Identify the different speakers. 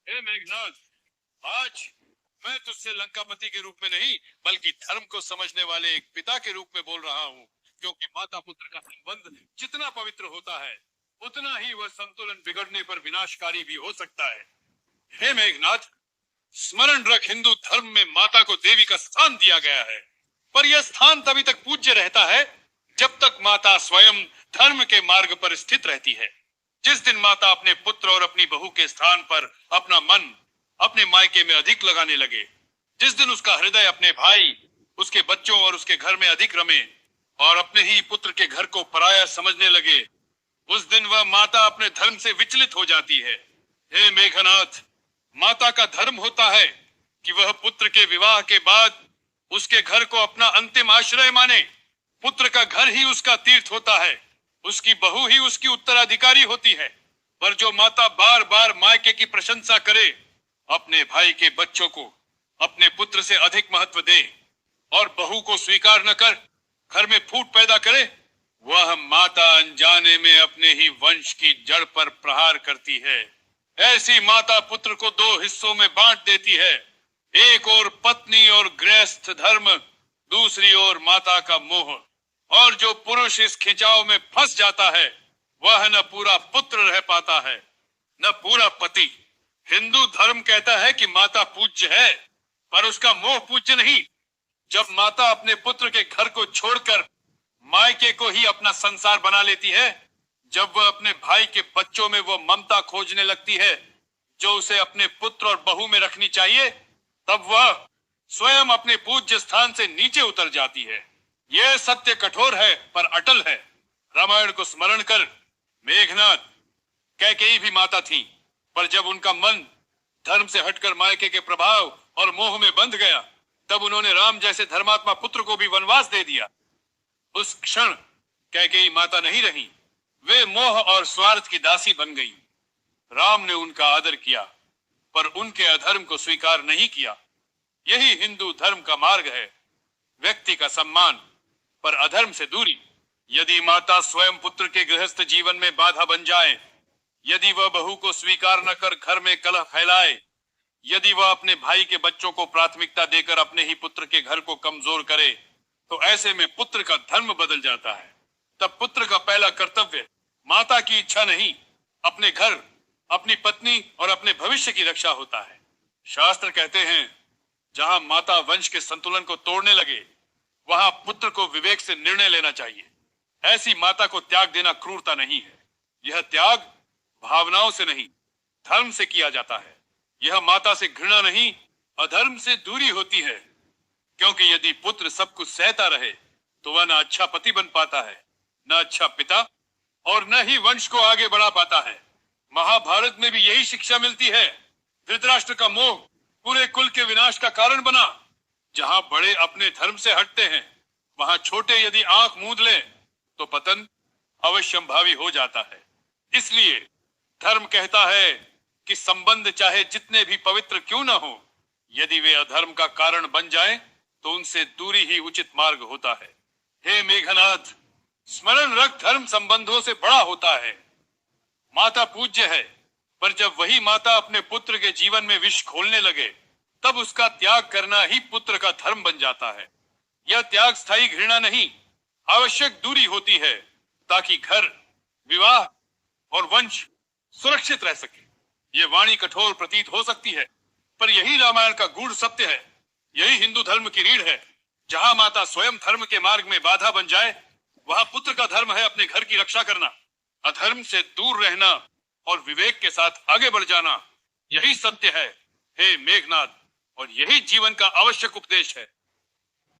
Speaker 1: हे मेघनाथ, आज मैं तुझसे लंकापति के रूप में नहीं बल्कि धर्म को समझने वाले एक पिता के रूप में बोल रहा हूँ। क्योंकि माता पुत्र का संबंध जितना पवित्र होता है उतना ही वह संतुलन बिगड़ने पर विनाशकारी भी हो सकता है। हे मेघनाथ, स्मरण रख, हिंदू धर्म में माता को देवी का स्थान दिया गया है, पर यह स्थान तभी तक पूज्य रहता है जब तक माता स्वयं धर्म के मार्ग पर स्थित रहती है। जिस दिन माता अपने पुत्र और अपनी बहू के स्थान पर अपना मन अपने मायके में अधिक लगाने लगे, जिस दिन उसका हृदय अपने भाई, उसके बच्चों और उसके घर में अधिक रमे और अपने ही पुत्र के घर को पराया समझने लगे, उस दिन वह माता अपने धर्म से विचलित हो जाती है। हे मेघनाथ, माता का धर्म होता है कि वह पुत्र के विवाह के बाद उसके घर को अपना अंतिम आश्रय माने। पुत्र का घर ही उसका तीर्थ होता है, उसकी बहू ही उसकी उत्तराधिकारी होती है। पर जो माता बार बार मायके की प्रशंसा करे, अपने भाई के बच्चों को अपने पुत्र से अधिक महत्व दे और बहू को स्वीकार न कर घर में फूट पैदा करे, वह माता अनजाने में अपने ही वंश की जड़ पर प्रहार करती है। ऐसी माता पुत्र को दो हिस्सों में बांट देती है, एक ओर पत्नी और गृहस्थ धर्म, दूसरी ओर माता का मोह। और जो पुरुष इस खिंचाव में फंस जाता है वह न पूरा पुत्र रह पाता है न पूरा पति। हिंदू धर्म कहता है कि माता पूज्य है, पर उसका मोह पूज्य नहीं। जब माता अपने पुत्र के घर को छोड़कर मायके को ही अपना संसार बना लेती है, जब वह अपने भाई के बच्चों में वो ममता खोजने लगती है जो उसे अपने पुत्र और बहू में रखनी चाहिए, तब वह स्वयं अपने पूज्य स्थान से नीचे उतर जाती है। यह सत्य कठोर है पर अटल है। रामायण को स्मरण कर मेघनाथ, कैकेयी भी माता थी, पर जब उनका मन धर्म से हटकर मायके के प्रभाव और मोह में बंध गया, तब उन्होंने राम जैसे धर्मात्मा पुत्र को भी वनवास दे दिया। उस क्षण कैकेयी माता नहीं रही, वे मोह और स्वार्थ की दासी बन गई। राम ने उनका आदर किया पर उनके अधर्म को स्वीकार नहीं किया। यही हिंदू धर्म का मार्ग है, व्यक्ति का सम्मान पर अधर्म से दूरी। यदि माता स्वयं पुत्र के गृहस्थ जीवन में बाधा बन जाए, यदि वह बहू को स्वीकार न कर घर में कलह फैलाए, यदि वह अपने भाई के बच्चों को प्राथमिकता देकर अपने ही पुत्र के घर को कमजोर करे, तो ऐसे में पुत्र का धर्म बदल जाता है। तब पुत्र का पहला कर्तव्य माता की इच्छा नहीं, अपने घर, अपनी पत्नी और अपने भविष्य की रक्षा होता है। शास्त्र कहते हैं, जहां माता वंश के संतुलन को तोड़ने लगे वहां पुत्र को विवेक से निर्णय लेना चाहिए। ऐसी माता को त्याग देना क्रूरता नहीं है, यह त्याग भावनाओं से नहीं धर्म से किया जाता है। यह माता से घृणा नहीं अधर्म से दूरी होती है, क्योंकि यदि पुत्र सब कुछ सहता रहे तो वह न अच्छा पति बन पाता है, न अच्छा पिता, और न ही वंश को आगे बढ़ा पाता है। महाभारत में भी यही शिक्षा मिलती है। धृतराष्ट्र का मोह पूरे कुल के विनाश का कारण बना। जहां बड़े अपने धर्म से हटते हैं वहां छोटे यदि आंख मूंद ले तो पतन अवश्यंभावी हो जाता है। इसलिए धर्म कहता है कि संबंध चाहे जितने भी पवित्र क्यों न हो, यदि वे अधर्म का कारण बन जाएं, तो उनसे दूरी ही उचित मार्ग होता है। हे मेघनाथ, स्मरण रख, धर्म संबंधों से बड़ा होता है। माता पूज्य है, पर जब वही माता अपने पुत्र के जीवन में विष खोलने लगे, तब उसका त्याग करना ही पुत्र का धर्म बन जाता है। यह त्याग स्थायी घृणा नहीं, आवश्यक दूरी होती है, ताकि घर, विवाह और वंश सुरक्षित रह सके। यह वाणी कठोर प्रतीत हो सकती है, पर यही रामायण का गूढ़ सत्य है। यही हिंदू धर्म की रीढ़ है। जहां माता स्वयं धर्म के मार्ग में बाधा बन जाए, वहां पुत्र का धर्म है अपने घर की रक्षा करना, अधर्म से दूर रहना और विवेक के साथ आगे बढ़ जाना। यही सत्य है हे मेघनाथ, और यही जीवन का आवश्यक उपदेश है।